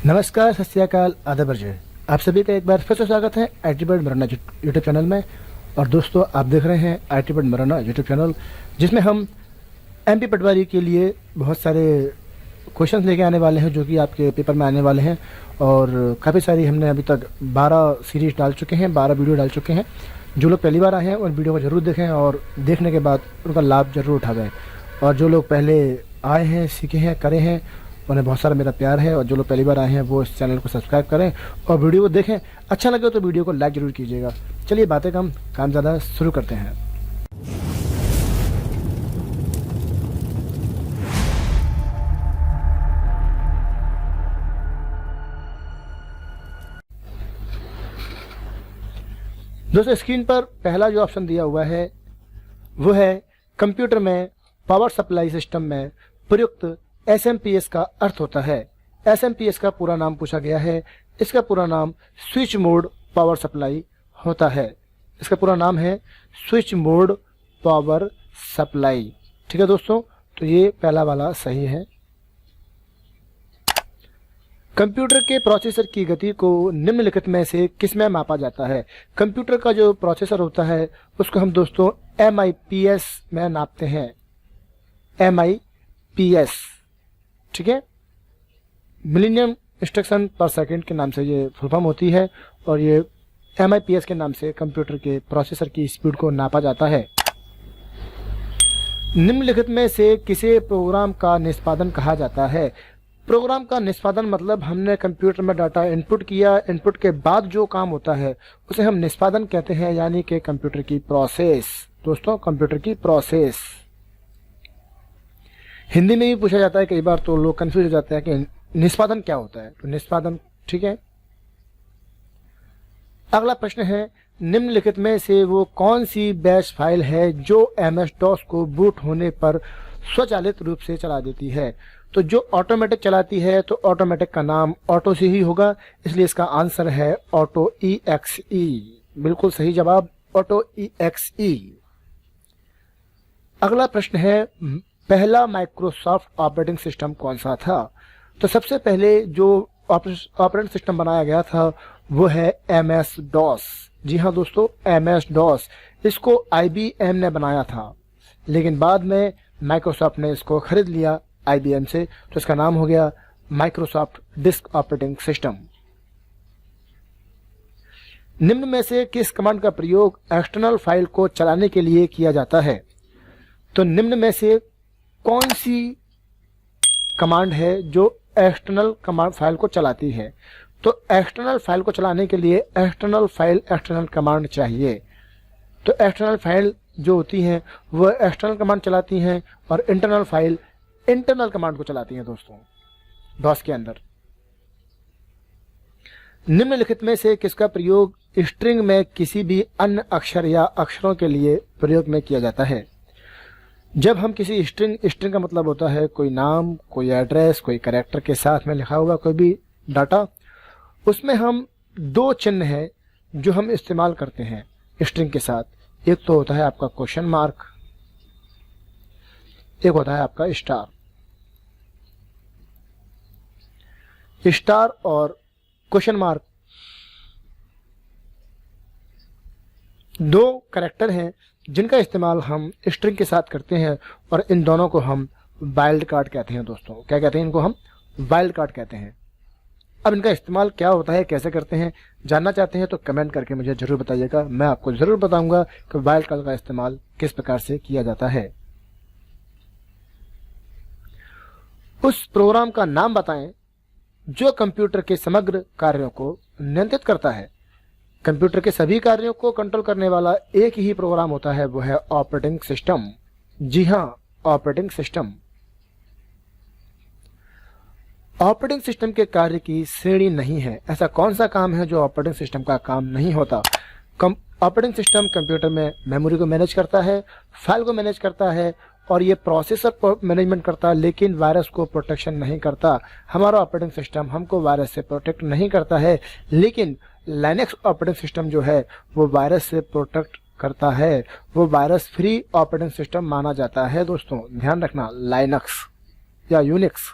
नमस्कार, सत श्री अकाल, आदाब अर्जय। आप सभी का एक बार फिर से स्वागत है IT बर्ड मराना यूट्यूब चैनल में। और दोस्तों, आप देख रहे हैं IT बर्ड मराना यूट्यूब चैनल, जिसमें हम MP पटवारी के लिए बहुत सारे क्वेश्चंस लेके आने वाले हैं जो कि आपके पेपर में आने वाले हैं। और काफ़ी सारी हमने अभी तक 12 सीरीज डाल चुके हैं, 12 वीडियो डाल चुके हैं। जो लोग पहली बार आए हैं उन वीडियो को ज़रूर देखें और देखने के बाद उनका लाभ ज़रूर उठावें। और जो लोग पहले आए हैं, सीखे हैं, करे हैं, उन्हें बहुत सारा मेरा प्यार है। और जो लोग पहली बार आए हैं वो इस चैनल को सब्सक्राइब करें और वीडियो को देखें। अच्छा लगे तो वीडियो को लाइक ज़रूर कीजिएगा। चलिए बातें कम काम ज़्यादा शुरू करते हैं। दोस्तों, स्क्रीन पर पहला जो ऑप्शन दिया हुआ है वो है कंप्यूटर में पावर सप्लाई सिस्टम में प्रयुक्त SMPS का अर्थ होता है। SMPS का पूरा नाम पूछा गया है। इसका पूरा नाम स्विच मोड पावर सप्लाई होता है। इसका पूरा नाम है स्विच मोड पावर सप्लाई। ठीक है दोस्तों, तो ये पहला वाला सही है। कंप्यूटर के प्रोसेसर की गति को निम्नलिखित में से किसमें मापा जाता है? कंप्यूटर का जो प्रोसेसर होता है उसको हम दोस्तों MIPS में नापते हैं। MIPS, ठीक है, मिलीनियम इंस्ट्रक्शन पर सेकंड के नाम से ये फुल फॉर्म होती है। और ये MIPS के नाम से कंप्यूटर के प्रोसेसर की स्पीड को नापा जाता है। निम्नलिखित में से किसे प्रोग्राम का निष्पादन कहा जाता है? प्रोग्राम का निष्पादन मतलब हमने कंप्यूटर में डाटा इनपुट किया, इनपुट के बाद जो काम होता है उसे हम निष्पादन कहते हैं, यानी कि कंप्यूटर की प्रोसेस। दोस्तों, कंप्यूटर की प्रोसेस हिंदी में भी पूछा जाता है कई बार, तो लोग कंफ्यूज हो जाते हैं कि निष्पादन क्या होता है। तो निष्पादन, ठीक है। अगला प्रश्न है, निम्नलिखित में से वो कौन सी बैच फाइल है जो MS-DOS को बूट होने पर स्वचालित रूप से चला देती है? तो जो ऑटोमेटिक चलाती है, तो ऑटोमेटिक का नाम ऑटो से ही होगा, इसलिए इसका आंसर है ऑटो EXE। बिल्कुल सही जवाब, ऑटो EXE। अगला प्रश्न है, पहला माइक्रोसॉफ्ट ऑपरेटिंग सिस्टम कौन सा था? तो सबसे पहले जो ऑपरेटिंग सिस्टम बनाया गया था वो है MS-DOS। जी हाँ दोस्तों, MS-DOS। इसको IBM ने बनाया था, लेकिन बाद में माइक्रोसॉफ्ट ने इसको खरीद लिया IBM से, तो इसका नाम हो गया माइक्रोसॉफ्ट डिस्क ऑपरेटिंग सिस्टम। निम्न में से किस कमांड का प्रयोग एक्सटर्नल फाइल को चलाने के लिए किया जाता है? तो निम्न में से कौन सी कमांड है जो एक्सटर्नल कमांड फाइल को चलाती है? तो एक्सटर्नल फाइल को चलाने के लिए एक्सटर्नल फाइल एक्सटर्नल कमांड चाहिए। तो एक्सटर्नल फाइल जो होती हैं वो एक्सटर्नल कमांड चलाती हैं और इंटरनल फाइल इंटरनल कमांड को चलाती हैं दोस्तों DOS के अंदर। निम्नलिखित में से किसका प्रयोग स्ट्रिंग में किसी भी अन्य अक्षर या अक्षरों के लिए प्रयोग में किया जाता है? जब हम किसी स्ट्रिंग का मतलब होता है कोई नाम, कोई एड्रेस, कोई कैरेक्टर के साथ में लिखा हुआ कोई भी डाटा, उसमें हम दो चिन्ह हैं जो हम इस्तेमाल करते हैं स्ट्रिंग के साथ। एक तो होता है आपका क्वेश्चन मार्क, एक होता है आपका स्टार। स्टार और क्वेश्चन मार्क दो कैरेक्टर हैं जिनका इस्तेमाल हम स्ट्रिंग के साथ करते हैं, और इन दोनों को हम वाइल्ड कार्ड कहते हैं दोस्तों। क्या कहते हैं इनको? हम वाइल्ड कार्ड कहते हैं। अब इनका इस्तेमाल क्या होता है, कैसे करते हैं, जानना चाहते हैं तो कमेंट करके मुझे जरूर बताइएगा। मैं आपको जरूर बताऊंगा कि वाइल्ड कार्ड का इस्तेमाल किस प्रकार से किया जाता है। उस प्रोग्राम का नाम बताएं जो कंप्यूटर के समग्र कार्यों को नियंत्रित करता है। कंप्यूटर के सभी कार्यों को कंट्रोल करने वाला एक ही प्रोग्राम होता है, वो है ऑपरेटिंग सिस्टम। जी हाँ, ऑपरेटिंग सिस्टम। ऑपरेटिंग सिस्टम के कार्य की श्रेणी नहीं है। ऐसा कौन सा काम है जो ऑपरेटिंग सिस्टम का काम नहीं होता? ऑपरेटिंग सिस्टम कंप्यूटर में मेमोरी को मैनेज करता है, फाइल को मैनेज करता है, और ये प्रोसेसर को मैनेजमेंट करता है, लेकिन वायरस को प्रोटेक्शन नहीं करता। हमारा ऑपरेटिंग सिस्टम हमको वायरस से प्रोटेक्ट नहीं करता है, लेकिन लाइनक्स ऑपरेटिंग सिस्टम जो है वो वायरस से प्रोटेक्ट करता है। वो वायरस फ्री ऑपरेटिंग सिस्टम माना जाता है दोस्तों, ध्यान रखना, लाइनक्स या यूनिक्स।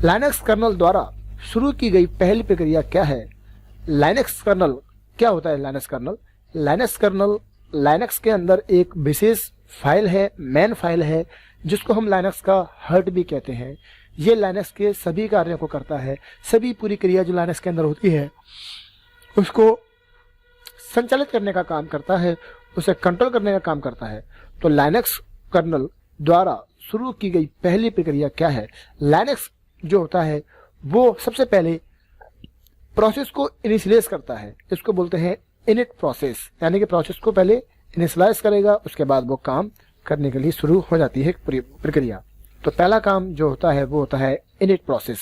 लाइनक्स कर्नल द्वारा शुरू की गई पहली प्रक्रिया क्या है? लाइनक्स कर्नल क्या होता है? Linux kernel, Linux kernel Linux के अंदर एक विशेष फाइल है, मेन फाइल है, जिसको हम लाइनक्स का हार्ट भी कहते हैं। ये लाइनक्स के सभी कार्यों को करता है। सभी पूरी क्रिया जो लाइनक्स के अंदर होती है उसको संचालित करने का काम करता है, उसे कंट्रोल करने का काम करता है। तो लाइनक्स कर्नल द्वारा शुरू की गई पहली प्रक्रिया क्या है? लाइनक्स जो होता है वो सबसे पहले प्रोसेस को इनिशियलाइज करता है। इसको बोलते हैं इनिट प्रोसेस, यानी कि प्रोसेस को पहले इनिशियलाइज करेगा, उसके बाद वो काम करने के लिए शुरू हो जाती है प्रक्रिया। तो पहला काम जो होता है वो होता है इनिट प्रोसेस।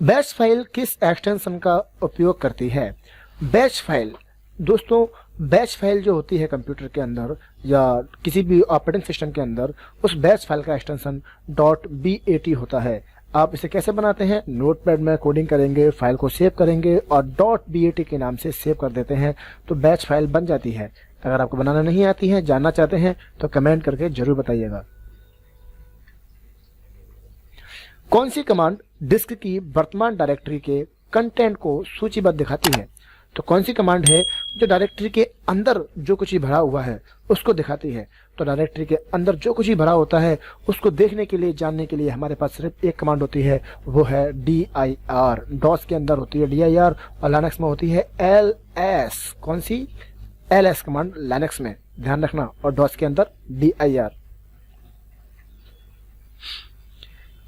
बैच फाइल किस एक्सटेंशन का उपयोग करती है? बैच फाइल दोस्तों, बैच फाइल जो होती है कंप्यूटर के अंदर या किसी भी ऑपरेटिंग सिस्टम के अंदर, उस बैच फाइल का एक्सटेंशन .bat होता है। आप इसे कैसे बनाते हैं? नोटपैड में कोडिंग करेंगे, फाइल को सेव करेंगे और .bat के नाम से सेव कर देते हैं, तो बैच फाइल बन जाती है। अगर आपको बनाना नहीं आती है, जानना चाहते हैं, तो कमेंट करके जरूर बताइएगा। कौन सी कमांड डिस्क की वर्तमान डायरेक्टरी के कंटेंट को सूचीबद्ध दिखाती है? तो कौन सी कमांड है जो डायरेक्टरी के अंदर जो कुछ ही भरा हुआ है उसको दिखाती है? तो डायरेक्टरी के अंदर जो कुछ ही भरा होता है उसको देखने के लिए, जानने के लिए हमारे पास सिर्फ एक कमांड होती है, वो है dir। डॉस के अंदर होती है dir और लाइनक्स में होती है ls। कौन सी? ls कमांड लाइनक्स में, ध्यान रखना, और डॉस के अंदर dir।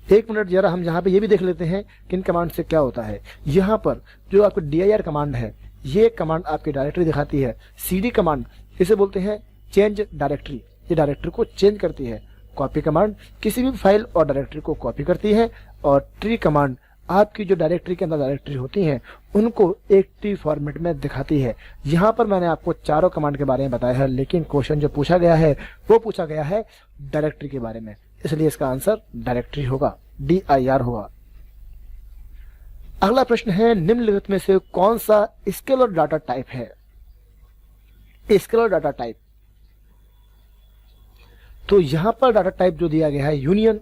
एक मिनट जरा हम यहाँ पे ये भी देख लेते हैं कि इन कमांड से क्या होता है। यहाँ पर जो आपको dir कमांड है, ये कमांड आपकी डायरेक्टरी दिखाती है। cd कमांड, इसे बोलते हैं चेंज डायरेक्टरी, ये डायरेक्टरी को चेंज करती है। कॉपी कमांड किसी भी फाइल और डायरेक्टरी को कॉपी करती है। और ट्री कमांड आपकी जो डायरेक्टरी के अंदर डायरेक्टरी होती हैं उनको एक ट्री फॉर्मेट में दिखाती है। यहाँ पर मैंने आपको चारों कमांड के बारे में बताया है, लेकिन क्वेश्चन जो पूछा गया है वो पूछा गया है डायरेक्टरी के बारे में, इसलिए इसका आंसर डायरेक्टरी होगा, dir होगा। अगला प्रश्न है, निम्नलिखित में से कौन सा स्केलर डाटा टाइप है? स्केलर डाटा टाइप, तो यहां पर डाटा टाइप जो दिया गया है यूनियन,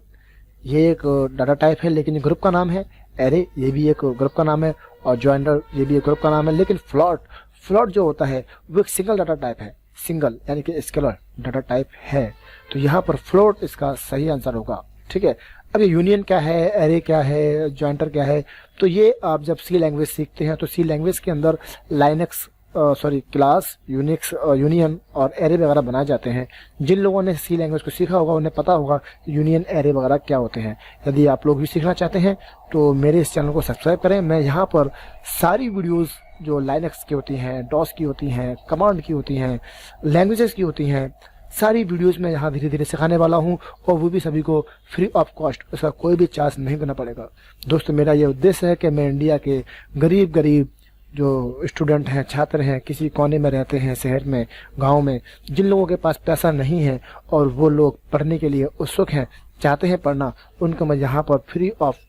ये एक डाटा टाइप है, लेकिन ग्रुप का नाम है। एरे, ये भी एक ग्रुप का नाम है। और जॉइंडर, ये भी एक ग्रुप का नाम है। लेकिन फ्लोट जो होता है वो एक सिंगल डाटा टाइप है, सिंगल यानी कि स्केलर डाटा टाइप है। तो यहाँ पर फ्लोट इसका सही आंसर होगा। ठीक है, अब ये यूनियन क्या है, एरे क्या है, जॉइंटर क्या है, तो ये आप जब सी लैंग्वेज सीखते हैं तो सी लैंग्वेज के अंदर लाइनक्स क्लास, यूनिक्स, यूनियन और एरे वगैरह बनाए जाते हैं। जिन लोगों ने सी लैंग्वेज को सीखा होगा उन्हें पता होगा यूनियन, एरे वगैरह क्या होते हैं। यदि आप लोग भी सीखना चाहते हैं तो मेरे इस चैनल को सब्सक्राइब करें। मैं यहाँ पर सारी वीडियोस जो लाइनक्स की होती हैं, डॉस की होती हैं, कमांड की होती हैं, लैंग्वेजेस की होती हैं, सारी वीडियोस में यहाँ धीरे धीरे सिखाने वाला हूँ, और वो भी सभी को फ्री ऑफ कॉस्ट, उसका कोई भी चार्ज नहीं देना पड़ेगा। दोस्तों, मेरा ये उद्देश्य है कि मैं इंडिया के गरीब जो स्टूडेंट हैं, छात्र हैं, किसी कोने में रहते हैं, शहर में, गांव में, जिन लोगों के पास पैसा नहीं है और वो लोग पढ़ने के लिए उत्सुक हैं, चाहते हैं पढ़ना, उनको मैं यहाँ पर फ्री ऑफ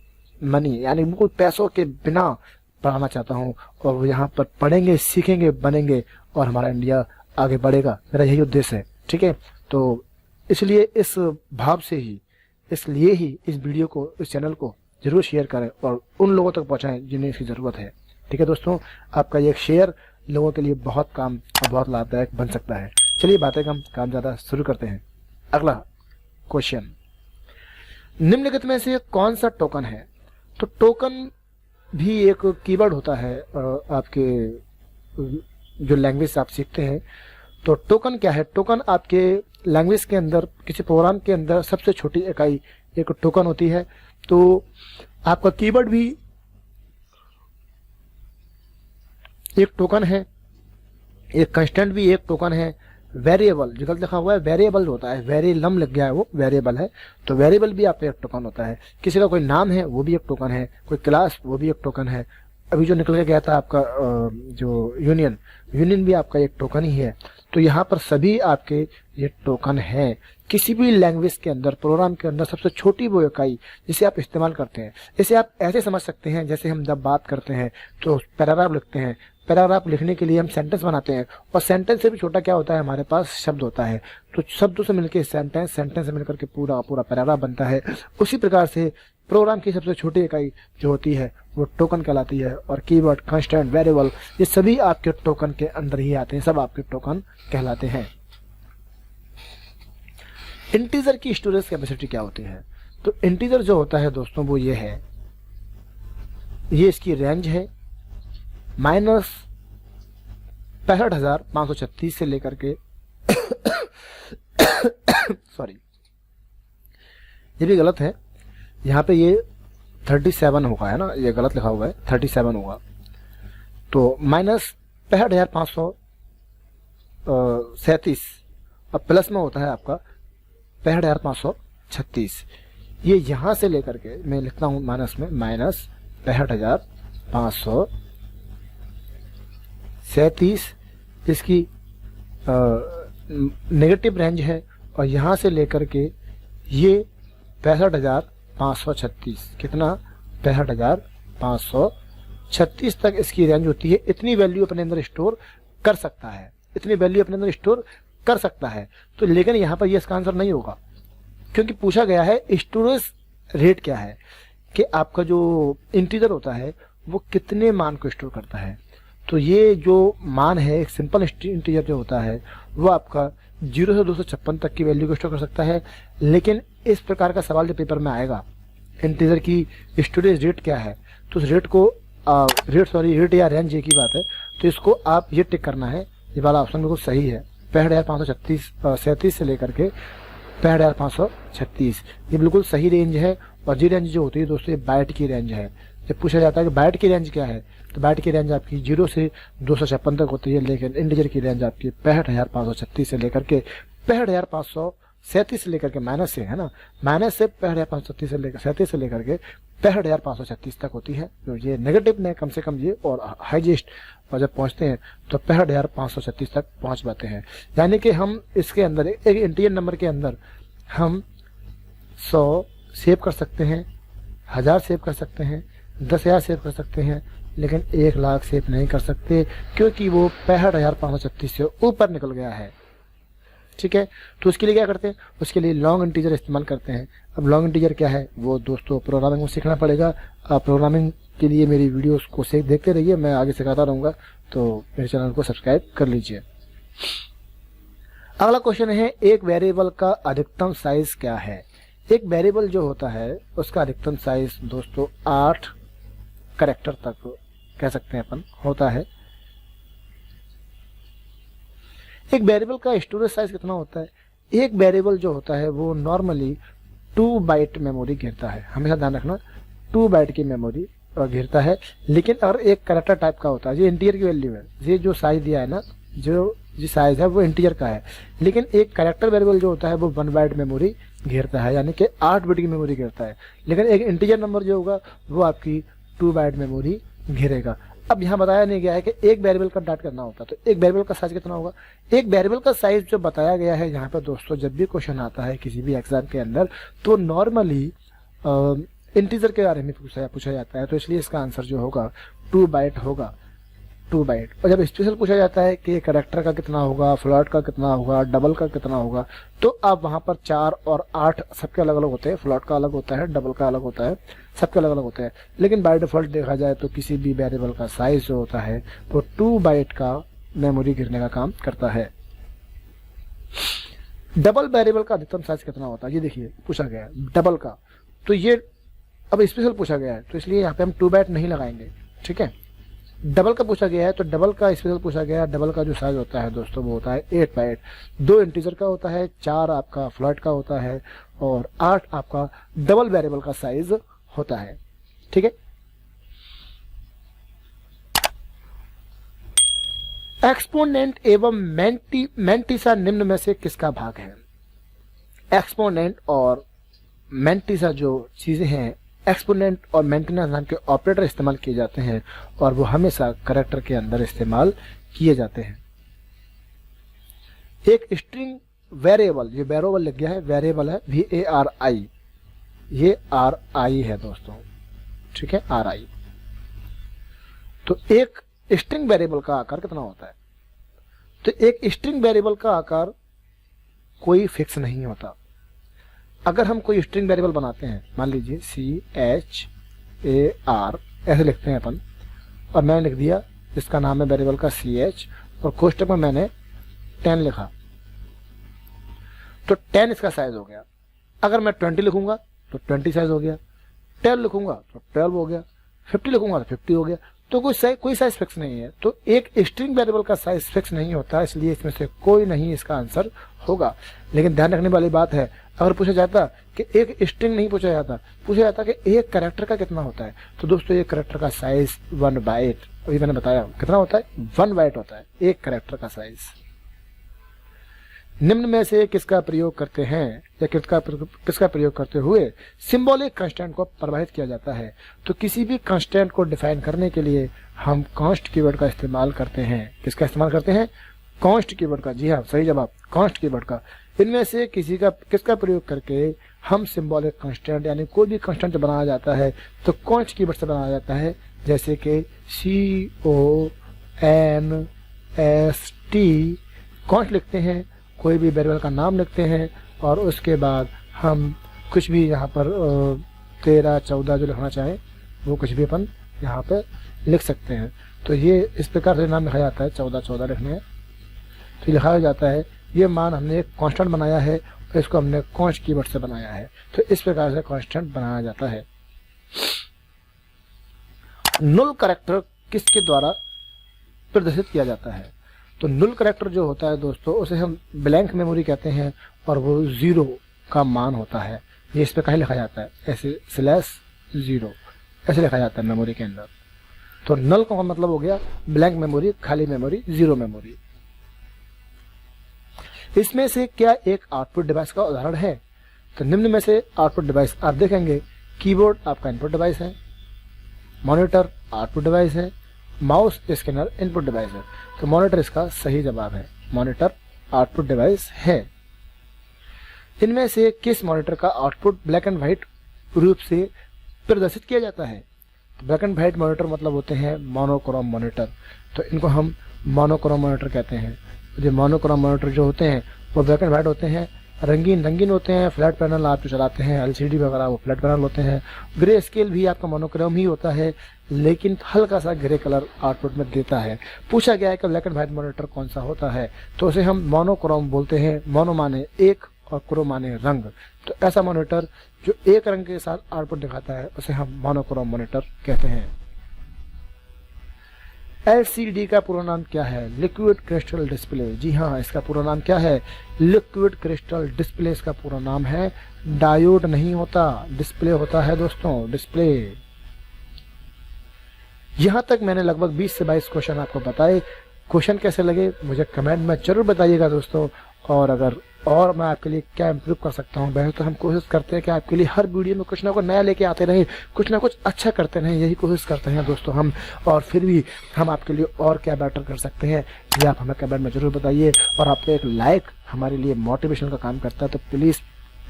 मनी यानी बिल्कुल पैसों के बिना पढ़ाना चाहता हूँ, और वो यहाँ पर पढ़ेंगे, सीखेंगे, बनेंगे और हमारा इंडिया आगे बढ़ेगा। मेरा यही उद्देश्य है। ठीक है, तो इसलिए इस भाव से ही, इसलिए ही इस वीडियो को, इस चैनल को जरूर शेयर करें और उन लोगों तक पहुंचाएं जिन्हें इसकी ज़रूरत है। ठीक है दोस्तों, आपका ये शेयर लोगों के लिए बहुत काम और बहुत लाभदायक बन सकता है। चलिए बातें कम, काम ज़्यादा शुरू करते हैं। अगला क्वेश्चन, निम्नलिखित में से कौन सा टोकन है? तो टोकन भी एक कीवर्ड होता है आपके जो लैंग्वेज आप सीखते हैं। तो टोकन क्या है? टोकन आपके लैंग्वेज के अंदर, किसी प्रोग्राम के अंदर सबसे छोटी इकाई एक टोकन होती है। तो आपका कीवर्ड भी एक टोकन है, एक कंस्टेंट भी एक टोकन है, वेरिएबल जो गलत लिखा हुआ है वेरिएबल होता है, वेरिएबल लग गया है, वो वेरिएबल है, तो वेरिएबल भी आपका एक टोकन होता है। किसी का कोई नाम है वो भी एक टोकन है, कोई क्लास वो भी एक टोकन है। अभी जो निकल के गया था आपका जो यूनियन भी आपका एक टोकन ही है। तो यहाँ पर सभी आपके ये टोकन है। किसी भी लैंग्वेज के अंदर, प्रोग्राम के अंदर सबसे छोटी वो इकाई जिसे आप इस्तेमाल करते हैं, इसे आप ऐसे समझ सकते हैं जैसे हम जब बात करते हैं तो पैराग्राफ लिखते हैं पैराग्राफ लिखने के लिए हम सेंटेंस बनाते हैं, और सेंटेंस से भी छोटा क्या होता है, हमारे पास शब्द होता है। तो शब्दों से मिलकर सेंटेंस, सेंटेंस से मिलकर के पूरा पूरा पैराग्राफ बनता है। उसी प्रकार से प्रोग्राम की सबसे छोटी इकाई जो होती है वो टोकन कहलाती है, और कीवर्ड, कांस्टेंट, वेरिएबल, ये सभी आपके टोकन के अंदर ही आते हैं, सब आपके टोकन कहलाते हैं। इंटीजर की स्टोरेज कैपेसिटी क्या होती है? तो इंटीजर जो होता है दोस्तों वो ये है, ये इसकी रेंज है -65,536 से लेकर के सॉरी, ये भी गलत है, यहाँ पे ये 37 होगा, है ना, ये गलत लिखा हुआ है, 37 होगा। तो -65,537 और प्लस में होता है आपका 65,536। ये यहाँ से लेकर के मैं लिखता हूँ माइनस में, -65,537 इसकी नेगेटिव रेंज है, और यहाँ से लेकर के ये 65,536, कितना, 65,536 तक इसकी रेंज होती है। इतनी वैल्यू अपने अंदर स्टोर कर सकता है, इतनी वैल्यू अपने अंदर स्टोर कर सकता है। तो लेकिन यहाँ पर ये इसका आंसर नहीं होगा, क्योंकि पूछा गया है स्टोरेज रेट क्या है, कि आपका जो इंटीजर होता है वो कितने मान को स्टोर करता है। तो ये जो मान है, एक सिंपल इंटीजर जो होता है वो आपका 0 से 256 तक की वैल्यू को स्टोर कर सकता है। लेकिन इस प्रकार का सवाल जो पेपर में आएगा, इंटीजर की स्टोरेज रेट क्या है, तो उस रेट को रेट या रेंज एक ही बात है, तो इसको आप ये टिक करना है, ये वाला ऑप्शन बिल्कुल सही है। 65,537 से लेकर के 65,536 ये बिल्कुल सही रेंज है। और जी रेंज जो होती है दोस्तों, ये बाइट की रेंज है। जब पूछा जाता है कि बाइट की रेंज क्या है, तो बाइट की रेंज आपकी 0 से 256 तक होती है, लेकिन इंटीजर की रेंज आपकी 65,536 से लेकर के 65,537 से लेकर के माइनस से, है ना, माइनस से 65,537 से लेकर 65,536 तक होती है। तो ये नेगेटिव में कम से कम ये, और हाईएस्ट और जब पहुंचते हैं तो 65,536 तक पहुंच पाते हैं। यानी कि हम इसके अंदर एक इंटीजर नंबर के अंदर हम 100 सेव कर सकते हैं, 1000 सेव कर सकते हैं, 10,000 सेव कर सकते हैं, लेकिन 1,00,000 सेव नहीं कर सकते, क्योंकि वो 65,536 से ऊपर निकल गया है। ठीक है, तो उसके लिए क्या करते हैं, उसके लिए लॉन्ग इंटीजर इस्तेमाल करते हैं। अब लॉन्ग इंटीजर क्या है वो दोस्तों प्रोग्रामिंग में सीखना पड़ेगा। प्रोग्रामिंग के लिए मेरी वीडियोस को देखते रहिए, मैं आगे सिखाता रहूँगा, तो मेरे चैनल को सब्सक्राइब कर लीजिए। अगला क्वेश्चन है, एक वेरिएबल का अधिकतम साइज क्या है? एक वेरिएबल जो होता है उसका अधिकतम साइज दोस्तों 8 कैरेक्टर तक कह सकते हैं अपन होता है। एक वेरिएबल का स्टोरेज साइज कितना होता है? एक वेरिएबल जो होता है वो नॉर्मली 2 बाइट मेमोरी घेरता है, हमेशा ध्यान रखना, 2 बाइट की मेमोरी घेरता है। लेकिन अगर एक कैरेक्टर टाइप का होता है, ये इंटीजर की वैल्यू है, ये जो साइज दिया है ना, जो साइज है वो इंटीजर का है। लेकिन एक कैरेक्टर वेरिएबल जो होता है वो 1 बाइट मेमोरी घेरता है, यानी कि 8 बिट की मेमोरी घेरता है। लेकिन एक इंटीजर नंबर जो होगा वो आपकी 2 बाइट मेमोरी घेरेगा। अब यहाँ बताया नहीं गया है कि एक वेरिएबल का डाट करना होता है, तो एक वेरिएबल का साइज कितना होगा? एक वेरिएबल का साइज जो बताया गया है यहाँ पर दोस्तों, जब भी क्वेश्चन आता है किसी भी एग्जाम के अंदर, तो नॉर्मली इंटीजर के बारे में पूछा जाता है, तो इसलिए इसका आंसर जो होगा 2 बाइट होगा, 2 बाइट। और जब स्पेशल पूछा जाता है कि कैरेक्टर का कितना होगा, फ्लोट का कितना होगा, डबल का कितना होगा, तो अब वहां पर 4 और 8 सबके अलग अलग होते हैं, फ्लोट का अलग होता है, डबल का अलग होता है, सबके अलग अलग होते हैं। लेकिन बाय डिफॉल्ट देखा जाए तो किसी भी वेरिएबल का साइज जो होता है वो 2 बाइट का मेमोरी गिरने का काम करता है। डबल वेरिएबल का अधिकतम साइज कितना होता है, ये देखिए पूछा गया है डबल का, तो ये अब स्पेशल पूछा गया है, तो इसलिए यहाँ पे हम 2 बाइट नहीं लगाएंगे। ठीक है, डबल का पूछा गया है तो डबल का स्पेशल पूछा गया है। डबल का जो साइज होता है दोस्तों वो होता है 8 बाइट, 2 इंटीजर का होता है, 4 आपका फ्लोट का होता है, और 8 आपका डबल वेरिएबल का साइज होता है। ठीक है, एक्सपोनेंट एवं मैंटिसा निम्न में से किसका भाग है? एक्सपोनेंट और मैंटिसा जो चीजें हैं, एक्सपोनेंट और मैंटिसा नाम के ऑपरेटर इस्तेमाल किए जाते हैं, और वो हमेशा कैरेक्टर के अंदर इस्तेमाल किए जाते हैं। एक स्ट्रिंग वेरिएबल, ये वेरिएबल लिख गया है, वेरिएबल है VARI, ये RI है दोस्तों। ठीक है, RI। तो एक स्ट्रिंग वेरिएबल का आकार कितना होता है। तो एक स्ट्रिंग वेरिएबल का आकार कोई फिक्स नहीं होता। अगर हम कोई स्ट्रिंग वेरिएबल बनाते हैं, मान लीजिए CHAR ऐसे लिखते हैं अपन, और मैंने लिख दिया इसका नाम है वेरिएबल का CH, और कोष्टक में मैंने 10 लिखा, तो 10 इसका साइज हो गया। अगर मैं 20 लिखूंगा तो 20 साइज हो गया, 12 लिखूंगा तो 12 हो गया, 50 लिखूंगा तो 50 हो गया। तो कोई साइज फिक्स नहीं है। तो एक स्ट्रिंग वेरिएबल का साइज फिक्स नहीं होता, इसलिए इसमें से कोई नहीं इसका आंसर होगा। लेकिन ध्यान रखने वाली बात है, अगर पूछा जाता कि एक स्ट्रिंग नहीं पूछा जाता, पूछा जाता कि एक कैरेक्टर का कितना होता है, तो दोस्तों एक कैरेक्टर का साइज 1 बाइट, अभी मैंने बताया कितना होता है, 1 बाइट होता है एक कैरेक्टर का साइज। निम्न में से किसका प्रयोग करते हैं या किसका प्रयोग करते हुए सिंबॉलिक कांस्टेंट को परिभाषित किया जाता है। तो किसी भी कांस्टेंट को डिफाइन करने के लिए हम कॉन्स्ट कीवर्ड का इस्तेमाल करते हैं। किसका इस्तेमाल करते हैं? कॉन्स्ट कीवर्ड का। जी हाँ, सही जवाब, कॉन्स्ट कीवर्ड का। इनमें से किसका प्रयोग करके हम सिंबॉलिक कांस्टेंट यानी कोई भी कांस्टेंट बनाया जाता है तो कॉन्स्ट कीवर्ड से बनाया जाता है, जैसे कि CONST कॉन्स्ट लिखते हैं, कोई भी वेरिएबल का नाम लिखते हैं और उसके बाद हम कुछ भी यहाँ पर 13, 14 जो लिखना चाहें वो कुछ भी अपन यहाँ पे लिख सकते हैं। तो ये इस प्रकार से नाम लिखा जाता है, 14 लिखने हैं तो लिखा जाता है। ये मान हमने एक कांस्टेंट बनाया है और इसको हमने कॉन्स्ट कीवर्ड से बनाया है, तो इस प्रकार से कांस्टेंट बनाया जाता है। null कैरेक्टर किसके द्वारा प्रदर्शित किया जाता है? तो null कैरेक्टर जो होता है दोस्तों, उसे हम ब्लैंक मेमोरी कहते हैं और वो 0 का मान होता है। ये इस पे कहीं लिखा जाता है ऐसे /0 ऐसे लिखा जाता है मेमोरी के अंदर। तो null का मतलब हो गया ब्लैंक मेमोरी, खाली मेमोरी, 0 मेमोरी। इसमें से क्या एक आउटपुट डिवाइस का उदाहरण है? तो निम्न में से आउटपुट डिवाइस आप देखेंगे, कीबोर्ड आपका इनपुट डिवाइस है, मॉनिटर आउटपुट डिवाइस है, माउस स्कैनर इनपुट डिवाइस है। तो मॉनिटर इसका सही जवाब है, मॉनिटर आउटपुट डिवाइस है। इनमें से किस मॉनिटर का आउटपुट ब्लैक एंड व्हाइट रूप से प्रदर्शित किया जाता है? तो ब्लैक एंड व्हाइट मॉनिटर मतलब होते हैं मोनोक्रोम मॉनिटर, तो इनको हम मोनोक्रोम मॉनिटर कहते हैं। जो मोनोक्रोम मॉनिटर जो होते हैं वो ब्लैक एंड व्हाइट होते हैं, रंगीन होते हैं। फ्लैट पैनल आप जो चलाते हैं LCD वगैरह वो फ्लैट पैनल होते हैं। ग्रे स्केल भी आपका मोनोक्रोम ही होता है, लेकिन हल्का सा ग्रे कलर आउटपुट में देता है। पूछा गया है कि ब्लैक एंड व्हाइट मॉनिटर कौन सा होता है, तो उसे हम मोनोक्रोम बोलते हैं। मोनो माने एक और क्रोम माने रंग, तो ऐसा मॉनिटर जो एक रंग के साथ आउटपुट दिखाता है उसे हम मोनोक्रोम मॉनिटर कहते हैं। LCD का पूरा नाम क्या है? Liquid crystal display. जी हाँ, इसका पूरा नाम क्या है? लिक्विड क्रिस्टल डिस्प्ले इसका पूरा नाम है। डायोड नहीं होता, डिस्प्ले होता है दोस्तों, डिस्प्ले। यहां तक मैंने लगभग 20 से 22 क्वेश्चन आपको बताए। क्वेश्चन कैसे लगे मुझे कमेंट में जरूर बताइएगा दोस्तों। और अगर और मैं आपके लिए क्या इम्प्रूव कर सकता हूँ, वैसे तो हम कोशिश करते हैं कि आपके लिए हर वीडियो में कुछ ना कुछ नया लेके आते रहें, कुछ ना कुछ अच्छा करते रहें, यही कोशिश करते हैं दोस्तों हम। और फिर भी हम आपके लिए और क्या बेटर कर सकते हैं ये आप हमें कमेंट में जरूर बताइए। और आपका एक लाइक हमारे लिए मोटिवेशन का काम करता है, तो प्लीज़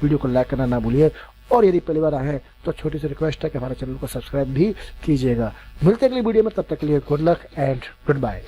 वीडियो को लाइक करना ना भूलिए। और यदि पहली बार आए हैं तो छोटी सी रिक्वेस्ट है कि हमारे चैनल को सब्सक्राइब भी कीजिएगा। मिलते हैं अगली वीडियो में, तब तक के लिए good luck and good bye.